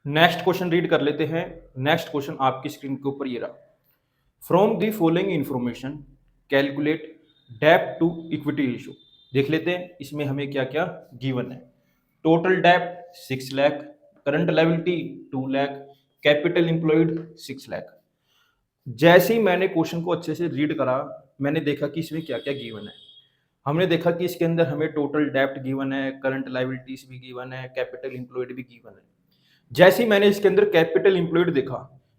Next question read कर लेते हैं। नेक्स्ट क्वेश्चन आपकी स्क्रीन के ऊपर ये रहा। From the following information calculate डेब्ट टू इक्विटी रेशियो। देख लेते हैं इसमें हमें क्या क्या गिवन है। टोटल डेब्ट 6 lakh, current liability 2 lakh, capital employed 6 lakh. जैसे ही मैंने क्वेश्चन को अच्छे से रीड करा, मैंने देखा कि इसमें क्या क्या गिवन है। हमने देखा कि इसके अंदर हमें टोटल डेब्ट गिवन है, करंट लायबिलिटीज भी गिवन है, कैपिटल एम्प्लॉयड भी गिवन है। जैसे ही मैंने इसके अंदर कैपिटल एम्प्लॉयड देखा,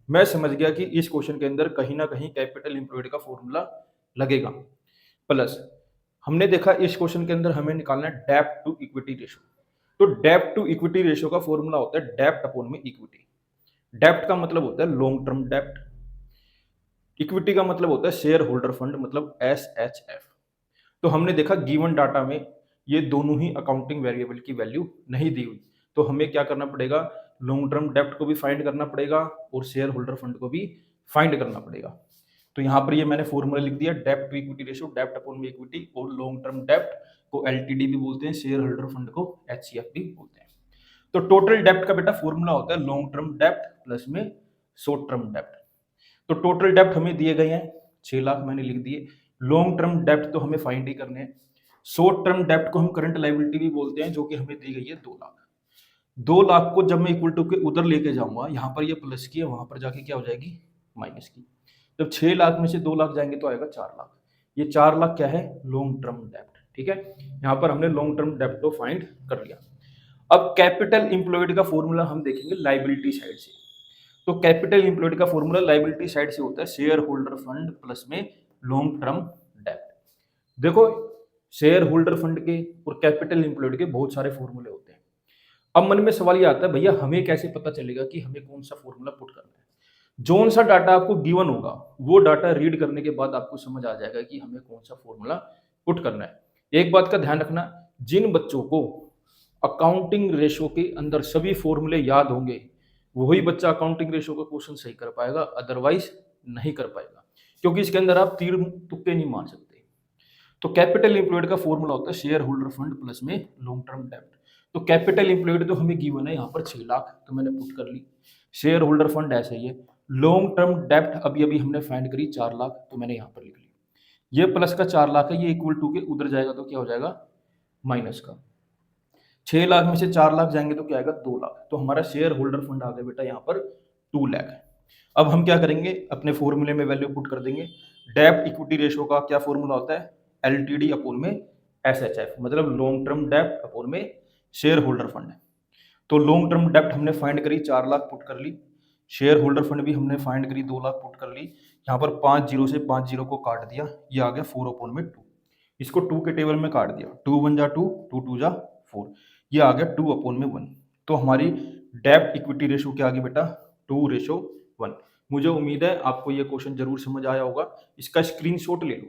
मैं समझ गया कि इस क्वेश्चन के अंदर कहीं ना कहीं कैपिटल एम्प्लॉयड का फॉर्मूला लगेगा। प्लस हमने देखा इस क्वेश्चन के अंदर हमें निकालना है डेब्ट टू इक्विटी रेशियो। तो डेब्ट टू इक्विटी रेशियो का फॉर्मूला होता है डेब्ट अपॉन में इक्विटी। डेब्ट का मतलब होता है लॉन्ग टर्म डेब्ट, इक्विटी का मतलब होता है शेयर होल्डर फंड, मतलब SHF। तो हमने देखा गिवन डाटा में ये दोनों ही अकाउंटिंग वेरिएबल की वैल्यू नहीं दी हुई, तो हमें क्या करना पड़ेगा, लॉन्ग टर्म डेब्ट को भी फाइंड करना पड़ेगा और शेयर होल्डर फंड को भी फाइंड करना पड़ेगा। तो यहाँ पर ये मैंने फॉर्मूला लिख दिया, डेब्ट टू इक्विटी रेशियो, डेब्ट अपॉन में इक्विटी, और लॉन्ग टर्म डेब्ट को LTD भी बोलते हैं, शेयर होल्डर फंड को HCF भी बोलते हैं। तो टोटल डेब्ट का बेटा फॉर्मूला होता है लॉन्ग टर्म डेब्ट प्लस में शॉर्ट टर्म डेब्ट। तो टोटल डेब्ट हमें दिए गए हैं 6 लाख, मैंने लिख दिए। लॉन्ग टर्म डेब्ट तो हमें फाइंड ही करने हैं। शॉर्ट टर्म डेब्ट को हम करंट लायबिलिटी भी बोलते हैं, जो कि हमें दी गई है 2 लाख। 2 लाख को जब मैं इक्वल टू के उधर लेके जाऊंगा, यहाँ पर ये प्लस की है, वहां पर जाके क्या हो जाएगी, माइनस की। जब 6 लाख में से 2 लाख जाएंगे तो आएगा 4 लाख। ये 4 लाख क्या है, लॉन्ग टर्म डेब्ट। ठीक है, यहाँ पर हमने लॉन्ग टर्म डेब्ट को फाइंड कर लिया। अब कैपिटल इंप्लॉयड का फॉर्मूला हम देखेंगे लायबिलिटी साइड से। तो कैपिटल इंप्लॉयड का फॉर्मूला लायबिलिटी साइड से होता है शेयर होल्डर फंड प्लस में लॉन्ग टर्म डेब्ट। देखो, शेयर होल्डर फंड के और कैपिटल इंप्लॉयड के बहुत सारे फॉर्मूले होते हैं। अब मन में सवाल ये आता है, भैया हमें कैसे पता चलेगा कि हमें कौन सा फॉर्मूला पुट करना है। जोन सा डाटा आपको गिवन होगा, वो डाटा रीड करने के बाद आपको समझ आ जाएगा कि हमें कौन सा फॉर्मूला पुट करना है। एक बात का ध्यान रखना, जिन बच्चों को अकाउंटिंग रेशो के अंदर सभी फॉर्मूले याद होंगे, वही बच्चा अकाउंटिंग रेशो का क्वेश्चन सही कर पाएगा, अदरवाइज नहीं कर पाएगा, क्योंकि इसके अंदर आप तीर तुक्के नहीं मार सकते। तो कैपिटल एम्प्लॉयड का फॉर्मूला होता है शेयर होल्डर फंड प्लस में लॉन्ग टर्म डेब्ट। तो कैपिटल एम्प्लॉयड तो हमें गिवन है यहाँ पर 6 लाख, तो मैंने पुट कर ली। शेयर होल्डर फंड ऐसे ही है। लॉन्ग टर्म डेब्ट अभी अभी हमने फाइंड करी 4 लाख, तो मैंने यहाँ पर लिख ली। ये प्लस का 4 लाख है, ये इक्वल टू के उधर जाएगा तो क्या हो जाएगा, माइनस का। 6 लाख में से 4 लाख जाएंगे तो क्या आएगा, 2 लाख। तो हमारा शेयर होल्डर फंड आ गया बेटा यहाँ पर 2 लाख है। अब हम क्या करेंगे, अपने फॉर्मूले में वैल्यू पुट कर देंगे। डेब्ट इक्विटी रेशियो का क्या फॉर्मूला होता है, LTD अपॉन में SHF, मतलब लॉन्ग टर्म डेब्ट अपॉन में शेयर होल्डर फंड। तो लॉन्ग टर्म डेब्ट हमने फाइंड करी 4 लाख पुट कर ली, शेयर होल्डर फंड भी हमने फाइंड करी 2 लाख पुट कर ली। यहाँ पर 5 जीरो से 5 जीरो को काट दिया, ये आ गया 4 अपॉन में 2। इसको 2 के टेबल में काट दिया, 2 1 जा 2, 2 2 जा 4, ये आ गया 2 अपॉन में 1। तो हमारी डेब्ट इक्विटी रेशो क्या आ गई बेटा, 2:1। मुझे उम्मीद है आपको ये क्वेश्चन जरूर समझ आया होगा। इसका स्क्रीनशॉट ले लो।